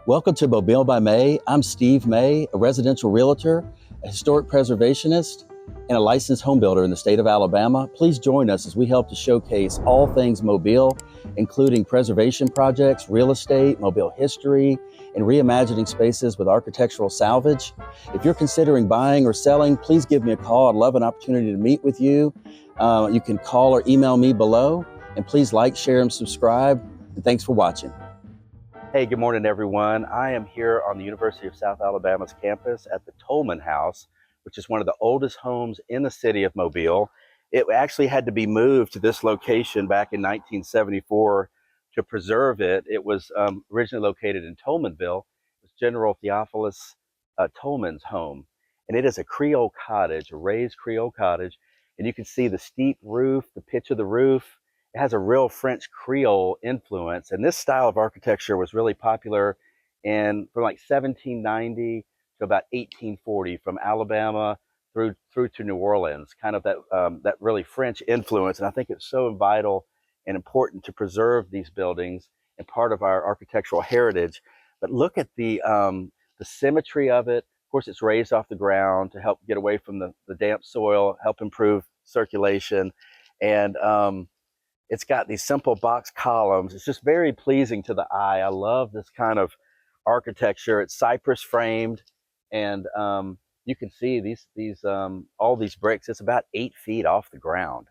Welcome to Mobile by May. I'm Steve May, a residential realtor, a historic preservationist, and a licensed home builder in the state of Alabama. Please join us as we help to showcase all things Mobile, including preservation projects, real estate, Mobile history, and reimagining spaces with architectural salvage. If you're considering buying or selling, please give me a call. I'd love an opportunity to meet with you. You can call or email me below, and please like, share, and subscribe. And thanks for watching. Hey, good morning, everyone. I am here on the University of South Alabama's campus at the Toulmin House, which is one of the oldest homes in the city of Mobile. It actually had to be moved to this location back in 1974 to preserve it. It was originally located in Tolmanville. It was General Theophilus Toulmin's home. And it is a Creole cottage, a raised Creole cottage. And you can see the steep roof, the pitch of the roof. It has a real French Creole influence. And this style of architecture was really popular from like 1790 to about 1840, from Alabama through to New Orleans, kind of that really French influence. And I think it's so vital and important to preserve these buildings and part of our architectural heritage. But look at the symmetry of it. Of course, it's raised off the ground to help get away from the damp soil, help improve circulation. And it's got these simple box columns. It's just very pleasing to the eye. I love this kind of architecture. It's cypress framed, and you can see all these bricks. It's about 8 feet off the ground,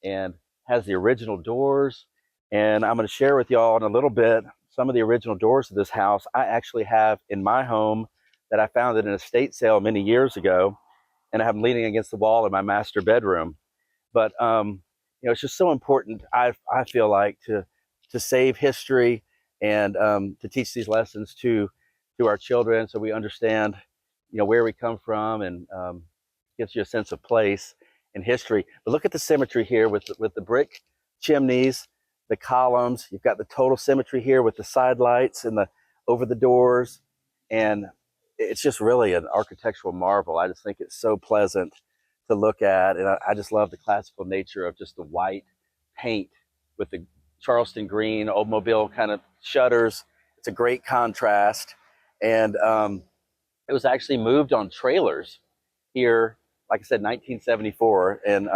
and has the original doors. And I'm going to share with y'all in a little bit some of the original doors of this house. I actually have in my home that I found at an estate sale many years ago, and I have them leaning against the wall in my master bedroom. But it's just so important, I feel like, to save history and to teach these lessons to our children, so we understand, where we come from, and gives you a sense of place and history. But look at the symmetry here with the brick chimneys, the columns. You've got the total symmetry here with the side lights and over the doors, and it's just really an architectural marvel. I just think it's so pleasant to look at, and I just love the classical nature of just the white paint with the Charleston green, Old Mobile kind of shutters. It's a great contrast, and it was actually moved on trailers here, like I said, 1974, and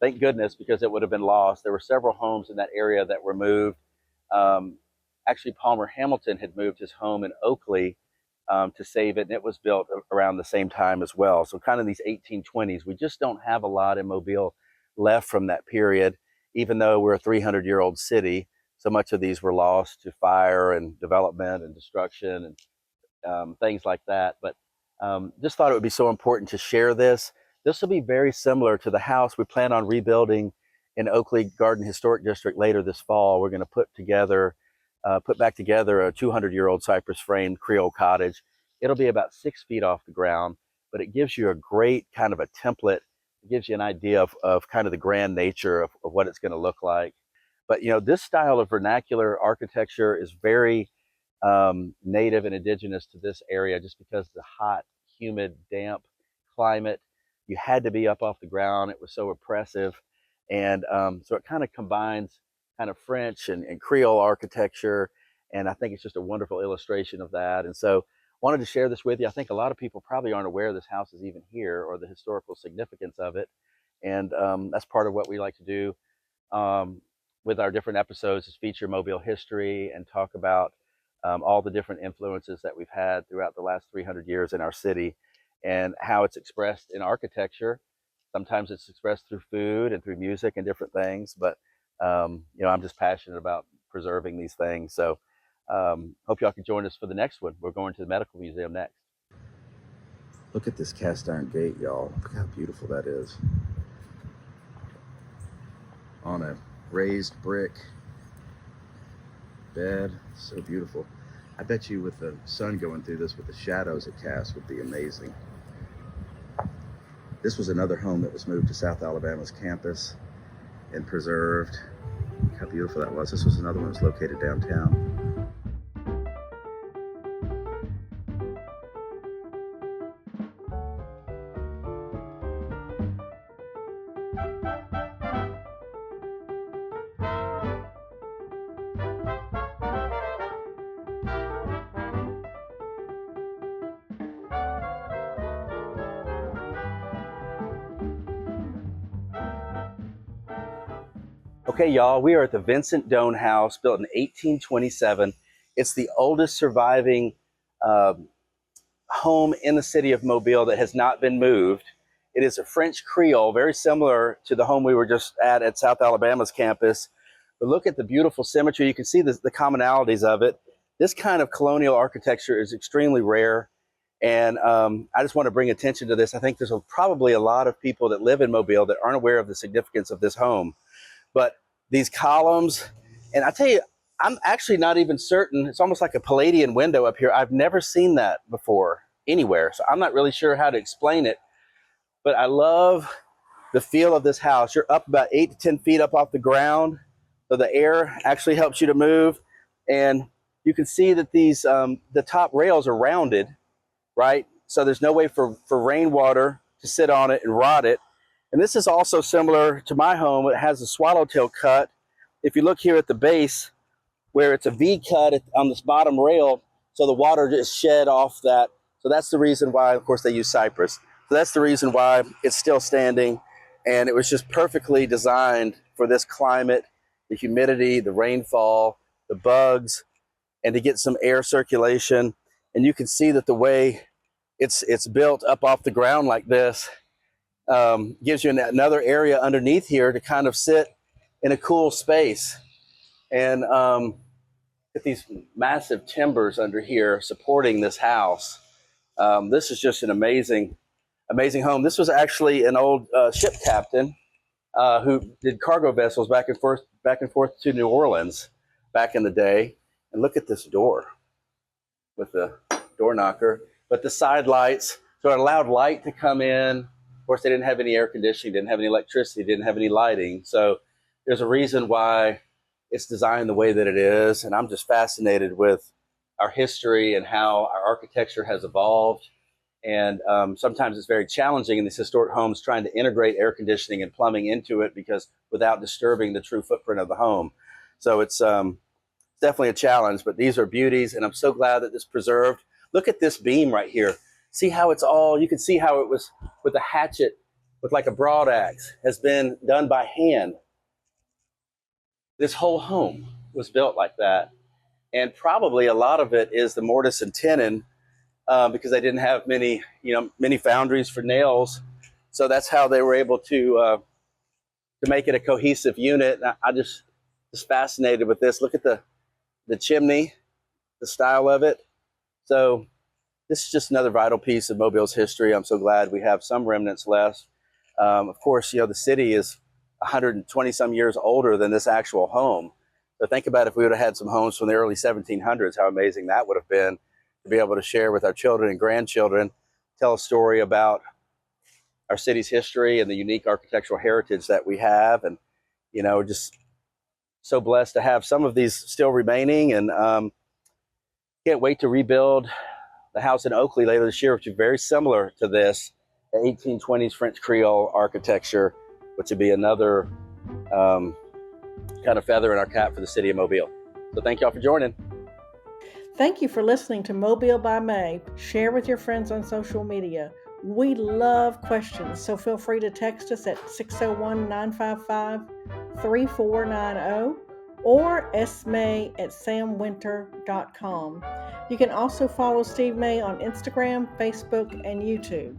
thank goodness, because it would have been lost. There were several homes in that area that were moved. Actually, Palmer Hamilton had moved his home in Oakley to save it, and it was built around the same time as well. So kind of these 1820s. We just don't have a lot in Mobile left from that period, even though we're a 300-year-old city. So much of these were lost to fire and development and destruction and things like that. But just thought it would be so important to share this. This will be very similar to the house we plan on rebuilding in Oakley Garden Historic District later this fall. We're going to put back together a 200-year-old cypress framed Creole cottage. It'll be about 6 feet off the ground, but it gives you a great kind of a template. It gives you an idea of kind of the grand nature of what it's going to look like. But this style of vernacular architecture is very native and indigenous to this area, just because of the hot, humid, damp climate. You had to be up off the ground. It was so oppressive. And so it kind of combines kind of French and Creole architecture. And I think it's just a wonderful illustration of that. And so wanted to share this with you. I think a lot of people probably aren't aware this house is even here, or the historical significance of it. And that's part of what we like to do with our different episodes, is feature Mobile history and talk about all the different influences that we've had throughout the last 300 years in our city, and how it's expressed in architecture. Sometimes it's expressed through food and through music and different things, but I'm just passionate about preserving these things. So hope y'all can join us for the next one. We're going to the Medical Museum next. Look at this cast iron gate, y'all. Look how beautiful that is. On a raised brick bed, so beautiful. I bet you with the sun going through this, with the shadows it casts, would be amazing. This was another home that was moved to South Alabama's campus and preserved. Look how beautiful that was. This was another one that was located downtown. Okay, y'all, we are at the Vincent Don House, built in 1827. It's the oldest surviving home in the city of Mobile that has not been moved. It is a French Creole, very similar to the home we were just at South Alabama's campus. But look at the beautiful symmetry. You can see the commonalities of it. This kind of colonial architecture is extremely rare. And I just want to bring attention to this. I think there's probably a lot of people that live in Mobile that aren't aware of the significance of this home. But these columns, and I tell you, I'm actually not even certain. It's almost like a Palladian window up here. I've never seen that before anywhere. So I'm not really sure how to explain it. But I love the feel of this house. You're up about 8 to 10 feet up off the ground. So the air actually helps you to move. And you can see that these the top rails are rounded, right? So there's no way for rainwater to sit on it and rot it. And this is also similar to my home. It has a swallowtail cut. If you look here at the base, where it's a V cut on this bottom rail, so the water just shed off that. So that's the reason why, of course, they use cypress. So that's the reason why it's still standing. And it was just perfectly designed for this climate, the humidity, the rainfall, the bugs, and to get some air circulation. And you can see that the way it's built up off the ground like this gives you another area underneath here to kind of sit in a cool space. And at these massive timbers under here supporting this house. This is just an amazing home. This was actually an old ship captain who did cargo vessels back and forth to New Orleans back in the day. And look at this door with the door knocker, but the side lights, so it allowed light to come in. Of course, they didn't have any air conditioning, didn't have any electricity, didn't have any lighting. So there's a reason why it's designed the way that it is. And I'm just fascinated with our history and how our architecture has evolved. And sometimes it's very challenging in these historic homes trying to integrate air conditioning and plumbing into it, because without disturbing the true footprint of the home. So it's definitely a challenge, but these are beauties, and I'm so glad that this preserved. Look at this beam right here. See how it's all, you can see how it was with a hatchet, with like a broad axe, has been done by hand. This whole home was built like that. And probably a lot of it is the mortise and tenon, because they didn't have many foundries for nails. So that's how they were able to make it a cohesive unit. And I just fascinated with this. Look at the chimney, the style of it. So this is just another vital piece of Mobile's history. I'm so glad we have some remnants left. Of course, the city is 120 some years older than this actual home. So think about if we would have had some homes from the early 1700s, how amazing that would have been to be able to share with our children and grandchildren, tell a story about our city's history and the unique architectural heritage that we have. And, just so blessed to have some of these still remaining, and can't wait to rebuild the house in Oakley later this year, which is very similar to this, the 1820s French Creole architecture, which would be another kind of feather in our cap for the city of Mobile. So thank y'all for joining. Thank you for listening to Mobile by May. Share with your friends on social media. We love questions, so feel free to text us at 601-955-3490 or smay@samwinter.com. You can also follow Steve May on Instagram, Facebook, and YouTube.